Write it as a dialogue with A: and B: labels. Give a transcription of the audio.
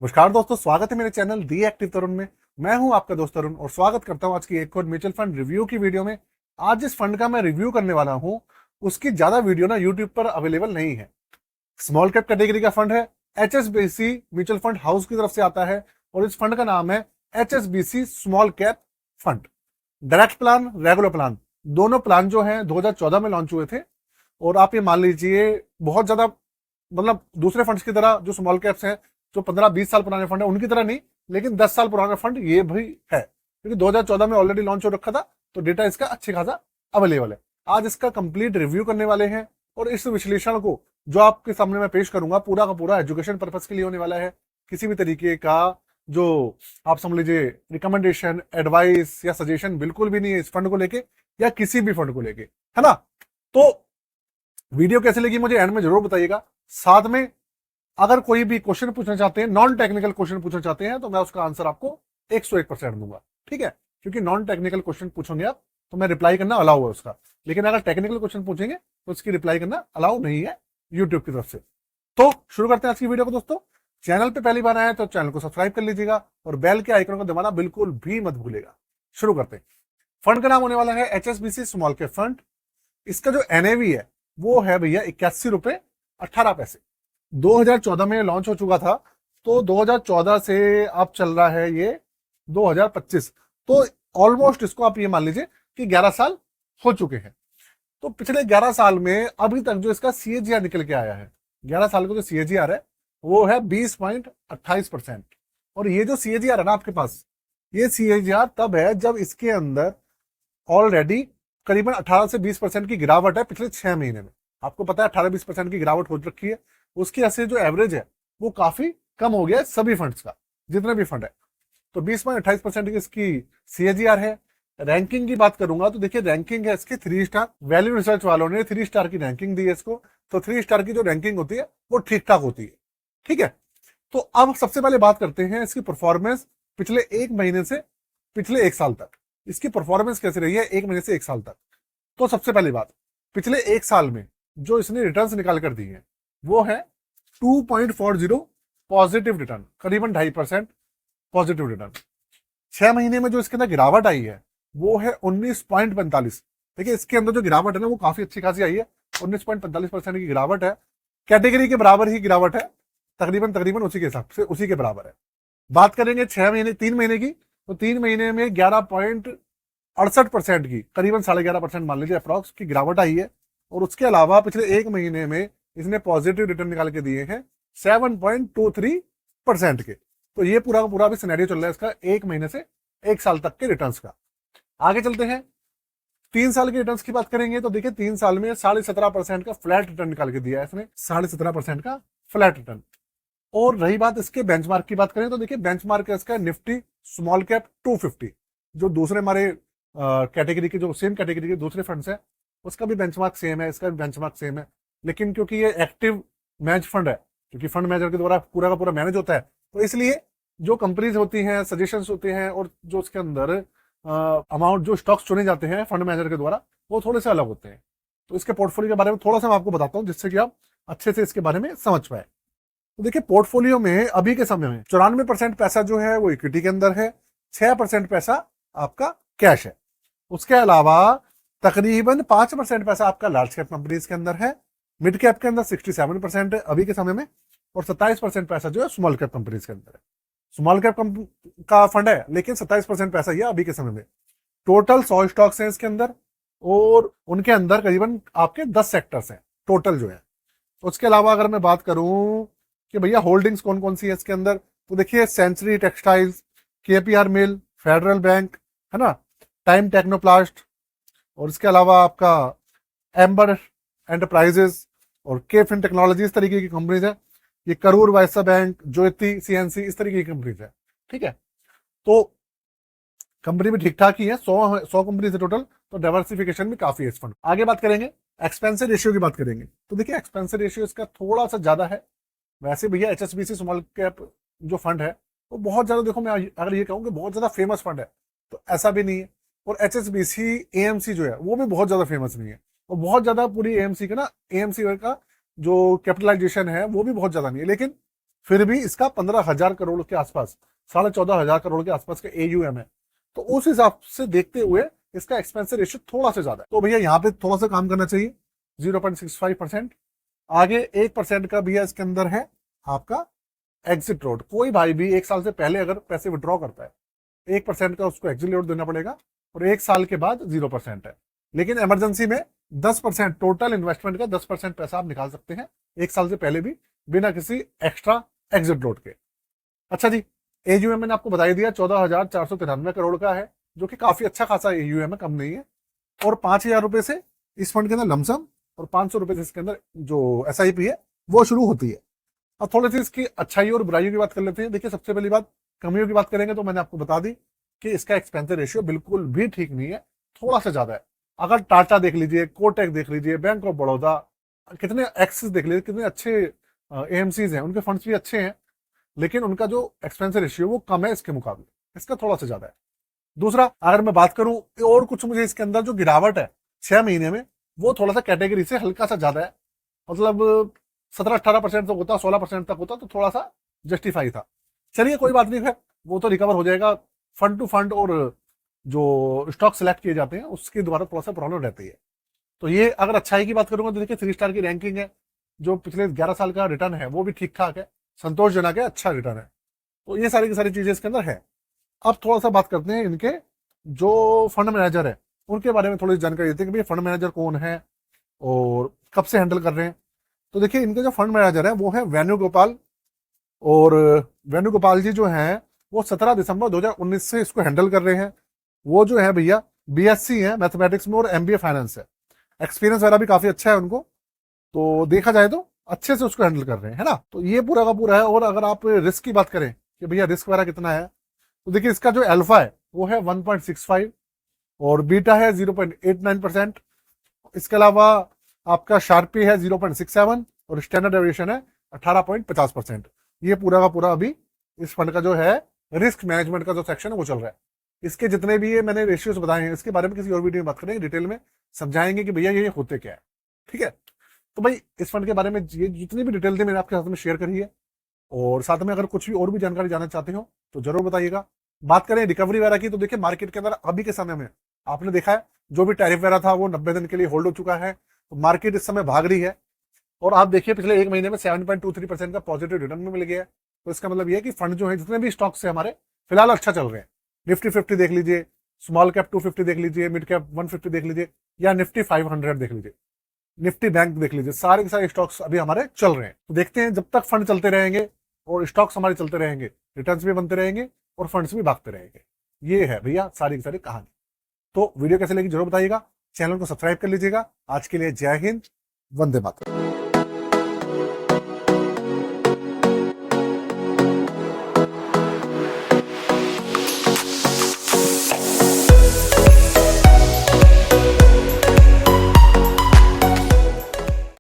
A: नमस्कार दोस्तों, स्वागत है मेरे चैनल दी एक्टिव तरुण में। मैं हूं आपका दोस्त तरुण और स्वागत करता हूं आज की एक और म्यूचुअल फंड रिव्यू की वीडियो में। आज जिस फंड का मैं रिव्यू करने वाला हूं उसकी ज्यादा वीडियो ना यूट्यूब पर अवेलेबल नहीं है। स्मॉल कैप कैटेगरी का फंड है, एचएसबीसी म्यूचुअल फंड हाउस की तरफ से आता है और इस फंड का नाम है HSBC small cap fund. Direct plan, regular plan, दोनों प्लान जो है 2014 में लॉन्च हुए थे। और आप ये मान लीजिए बहुत ज्यादा मतलब दूसरे फंड्स की तरह जो स्मॉल कैप्स हैं, जो 15-20 साल पुराने फंड है उनकी तरह नहीं, लेकिन 10 साल पुराना फंड ये भी है क्योंकि 2014 में ऑलरेडी लॉन्च हो रखा था, तो डेटा इसका अच्छे खासा अवेलेबल है। आज इसका कंप्लीट रिव्यू करने वाले हैं और इस विश्लेषण को जो आपके सामने मैं पेश करूंगा पूरा का पूरा एजुकेशन पर्पज के लिए होने वाला है। किसी भी तरीके का जो आप समझ लीजिए रिकमेंडेशन, एडवाइस या सजेशन बिल्कुल भी नहीं है इस फंड को लेके या किसी भी फंड को लेके, है ना। तो वीडियो कैसे लगी मुझे एंड में जरूर बताइएगा। साथ में अगर कोई भी क्वेश्चन पूछना चाहते हैं, नॉन टेक्निकल क्वेश्चन पूछना चाहते हैं, तो मैं उसका आंसर आपको 101% दूंगा, ठीक है। क्योंकि नॉन टेक्निकल क्वेश्चन पूछोगे आप तो मैं रिप्लाई करना अलाउ है उसका, लेकिन अगर टेक्निकल क्वेश्चन पूछेंगे तो उसकी रिप्लाई करना अलाउ नहीं है यूट्यूब की तरफ से। तो शुरू करते हैं आज की वीडियो को दोस्तों। चैनल पे पहली बार आए तो चैनल को सब्सक्राइब कर लीजिएगा और बेल के आइकन को दबाना बिल्कुल भी मत भूलेगा। शुरू करते हैं। फंड का नाम होने वाला है एचएसबीसी स्मॉल कैप फंड। इसका जो एनएवी है वो है भैया 81 रुपए 18 पैसे। 2014 में लॉन्च हो चुका था, तो 2014 से अब चल रहा है ये 2025, तो ऑलमोस्ट इसको आप ये मान लीजिए कि 11 साल हो चुके हैं। तो पिछले 11 साल में अभी तक जो इसका सीएजीआर निकल के आया है, 11 साल का जो सीएजीआर है वो है 20.28%। और ये जो सीएजीआर है ना आपके पास, ये सीएजीआर तब है जब इसके अंदर ऑलरेडी करीबन 18 से 20% की गिरावट है पिछले 6 महीने में। आपको पता है 18-20% की गिरावट हो रखी है, उसकी ऐसे जो एवरेज है वो काफी कम हो गया है सभी फंड्स का, जितने भी फंड है। तो 20.28% की इसकी सीएजीआर है। रैंकिंग की बात करूंगा तो देखिए रैंकिंग है इसकी 3 स्टार। वैल्यू रिसर्च वालों ने 3 स्टार की रैंकिंग दी है इसको। तो 3 स्टार की जो रैंकिंग होती है वो ठीक ठाक होती है, ठीक है। तो अब सबसे पहले बात करते हैं इसकी परफॉर्मेंस पिछले 1 महीने से पिछले 1 साल तक। इसकी परफॉर्मेंस कैसी रही है 1 महीने से 1 साल तक। तो सबसे पहली बात, पिछले 1 साल में जो इसने रिटर्न्स निकाल कर दी है वो है 2.40 पॉजिटिव रिटर्न, करीबन 2.5% पॉजिटिव रिटर्न। 6 महीने में जो इसके अंदर गिरावट आई है वो है 19.45। देखिए इसके अंदर जो गिरावट है ना वो काफी अच्छी खासी आई है, 19.45% की गिरावट है। कैटेगरी के बराबर ही गिरावट है, तकरीबन तकरीबन उसी के हिसाब से उसी के बराबर है। बात करेंगे 6 महीने 3 महीने की, तो 3 महीने में 11.68% की, करीबन 11.5% मान लीजिए अप्रॉक्स की गिरावट आई है। और उसके अलावा पिछले 1 महीने में इसने पॉजिटिव रिटर्न निकाल के दिए हैं 7.23% के। तो ये पूरा का पूरा अभी सिनेरियो चल रहा है इसका 1 महीने से 1 साल तक के रिटर्न्स का। आगे चलते हैं, 3 साल के रिटर्न्स की बात करेंगे तो देखिए 3 साल में 17.5% का फ्लैट रिटर्न निकाल के दिया है इसने, 17.5% का फ्लैट रिटर्न। और रही बात इसके बेंचमार्क की बात करें तो देखिए बेंचमार्क है इसका निफ्टी स्मॉल कैप 250, जो दूसरे हमारे कैटेगरी के जो सेम कैटेगरी के दूसरे फंड्स हैं उसका भी बेंचमार्क सेम है, इसका भी बेंचमार्क सेम है। लेकिन क्योंकि ये एक्टिव मैनेज फंड है, क्योंकि फंड मैनेजर के द्वारा पूरा का पूरा मैनेज होता है, तो इसलिए जो कंपनीज होती हैं, सजेशंस होते हैं और जो उसके अंदर अमाउंट जो स्टॉक्स चुने जाते हैं फंड मैनेजर के द्वारा वो थोड़े से अलग होते हैं। तो इसके पोर्टफोलियो के बारे में थोड़ा सा मैं आपको बताता हूँ जिससे कि आप अच्छे से इसके बारे में समझ पाए। तो देखिए पोर्टफोलियो में अभी के समय में 94% पैसा जो है वो इक्विटी के अंदर है, 6% पैसा आपका कैश है। उसके अलावा तकरीबन 5% पैसा आपका लार्ज कैप कंपनीज के अंदर है, मिड कैप के अंदर 67% है अभी के समय में, और 27% पैसा जो है स्मॉल कैप कंपनीज के अंदर है। स्मॉल कैप का फंड है लेकिन 27% पैसा ये अभी के समय में। टोटल 100 स्टॉक्स हैं इसके अंदर और उनके अंदर करीबन आपके 10 सेक्टर्स हैं टोटल जो है। उसके अलावा अगर मैं बात करूं कि भैया होल्डिंग्स कौन कौन सी है इसके अंदर, तो देखिए सेंचुरी टेक्सटाइल्स, केपीआर मिल, फेडरल बैंक, है ना, टाइम टेक्नोप्लास्ट, और इसके अलावा आपका एम्बर एंटरप्राइजेस और केफिन टेक्नोलॉजी, इस तरीके की कंपनीज है। ये करूर वैसा बैंक, ज्योति सीएनसी, इस तरीके की कंपनीज है, ठीक है। तो कंपनी भी ठीक ठाक ही है, 100 कंपनीज है टोटल, तो डाइवर्सिफिकेशन भी काफी है इस फंड। आगे बात करेंगे एक्सपेंसिव रेशियो की बात करेंगे तो देखिए एक्सपेंसिव रेशियो इसका थोड़ा सा ज्यादा है। वैसे भैया एचएसबीसी स्मॉल कैप जो फंड है वो बहुत ज्यादा, देखो मैं अगर ये कहूँ कि बहुत ज्यादा फेमस फंड है तो ऐसा भी नहीं है। और एचएसबीसी एएमसी जो है वो भी बहुत ज्यादा फेमस नहीं है, और बहुत ज्यादा पूरी एएमसी का ना, एएमसी का जो कैपिटलाइजेशन है वो भी बहुत ज्यादा नहीं है। लेकिन फिर भी इसका 15,000 करोड़ के आसपास, 14,500 करोड़ के आसपास का AUM है। तो उस हिसाब से देखते हुए इसका एक्सपेंस रेशियो थोड़ा सा ज्यादा है। तो भैया यहाँ पे थोड़ा सा काम करना चाहिए। 0.65%। आगे 1% का भैया इसके अंदर है आपका एग्जिट लोड। कोई भाई भी 1 साल से पहले अगर पैसे विड्रॉ करता है, 1% का उसको एग्जिट लोड देना पड़ेगा, और 1 साल के बाद 0% है। लेकिन इमरजेंसी में 10%, टोटल इन्वेस्टमेंट का 10% पैसा आप निकाल सकते हैं 1 साल से पहले भी, बिना किसी एक्स्ट्रा एग्जिट लोड के। अच्छा जी, AUM मैंने आपको बता ही दिया 14,493 करोड़ का है, जो कि काफी अच्छा खासा AUM है, कम नहीं है। और 5,000 रुपए से इस फंड के अंदर लमसम, और 500 रुपए से इसके अंदर जो SIP है वो शुरू होती है। अब थोड़ी सी इसकी अच्छाइयों और बुराइयों की बात कर लेते हैं। देखिए, सबसे पहली बात, कमियों की बात करेंगे तो मैंने आपको बता दी कि इसका एक्सपेंस रेशियो बिल्कुल भी ठीक नहीं है, थोड़ा सा ज्यादा है। अगर टाटा देख लीजिए, कोटक देख लीजिए, बैंक ऑफ बड़ौदा, कितने एक्सिस देख लीजिए, कितने अच्छे AMCs हैं, उनके फंड्स भी अच्छे हैं, लेकिन उनका जो एक्सपेंस रेशियो वो कम है इसके मुकाबले, इसका थोड़ा सा ज्यादा है। दूसरा, अगर मैं बात करूं और कुछ, मुझे इसके अंदर जो गिरावट है 6 महीने में, वो थोड़ा सा कैटेगरी से हल्का सा ज्यादा है। मतलब 17-18% तक होता, 16% तक होता तो थोड़ा सा जस्टिफाई था। चलिए कोई बात नहीं, है वो तो रिकवर हो जाएगा। फंड टू फंड और जो स्टॉक सिलेक्ट किए जाते हैं उसके द्वारा थोड़ा सा प्रॉब्लम रहती है। तो ये अगर अच्छाई की बात करूंगा तो देखिए 3 स्टार की रैंकिंग है, जो पिछले 11 साल का रिटर्न है वो भी ठीक ठाक है, संतोषजनक है, अच्छा रिटर्न है। तो ये सारी की सारी चीजें इसके अंदर है। अब थोड़ा सा बात करते हैं इनके जो फंड मैनेजर है उनके बारे में, थोड़ी जानकारी देते हैं कि भाई फंड मैनेजर कौन है और कब से हैंडल कर रहे हैं। तो देखिए, इनके जो फंड मैनेजर है वो है वेणुगोपाल, और वेणुगोपाल जी जो हैं वो 17 दिसंबर 2019 से इसको हैंडल कर रहे हैं। वो जो है भैया BSc है मैथमेटिक्स में और MBA फाइनेंस है। एक्सपीरियंस वगैरह भी काफी अच्छा है उनको, तो देखा जाए तो अच्छे से उसको हैंडल कर रहे हैं, है ना। तो ये पूरा का पूरा है। और अगर आप रिस्क की बात करें कि भैया रिस्क वगैरह कितना है, तो देखिए इसका जो अल्फा है वो है 1.65, और बीटा है 0.89%। इसके अलावा आपका शार्पी है 0.67, और स्टैंडर्ड डेविएशन है 18.50%। ये पूरा का पूरा अभी इस फंड का जो है रिस्क मैनेजमेंट का जो सेक्शन है वो चल रहा है। इसके जितने भी ये मैंने रेशियोज बताए हैं, इसके बारे में किसी और वीडियो में बात करेंगे, डिटेल में समझाएंगे कि भैया ये होते क्या है। ठीक है, तो भाई इस फंड के बारे में ये जितनी भी डिटेल थी मैंने आपके साथ में शेयर करी है, और साथ में अगर कुछ भी और भी जानकारी जानना चाहते हो तो जरूर बताइएगा। बात करें रिकवरी वगैरह की, तो देखिए मार्केट के अंदर अभी के समय में आपने देखा है जो भी टैरिफ वगैरह था वो 90 दिन के लिए होल्ड हो चुका है, तो मार्केट इस समय भाग रही है। और आप देखिए पिछले 1 महीने में 7.23% का पॉजिटिव रिटर्न में मिल गया है। तो इसका मतलब ये है कि फंड जो है जितने भी स्टॉक्स है हमारे फिलहाल अच्छा चल रहे हैं। निफ्टी 50 देख लीजिए, स्मॉल कैप 250 देख लीजिए, मिड कैप 150 देख लीजिए, या निफ्टी 500 देख लीजिए, निफ्टी बैंक देख लीजिए, सारे के सारे स्टॉक्स अभी हमारे चल रहे हैं। तो देखते हैं, जब तक फंड चलते रहेंगे और स्टॉक्स हमारे चलते रहेंगे, रिटर्न्स भी बनते रहेंगे और फंड्स भी भागते रहेंगे। ये है भैया सारी की सारी कहानी। तो वीडियो कैसे लगी जरूर बताइएगा, चैनल को सब्सक्राइब कर लीजिएगा। आज के लिए जय हिंद, वंदे मातरम।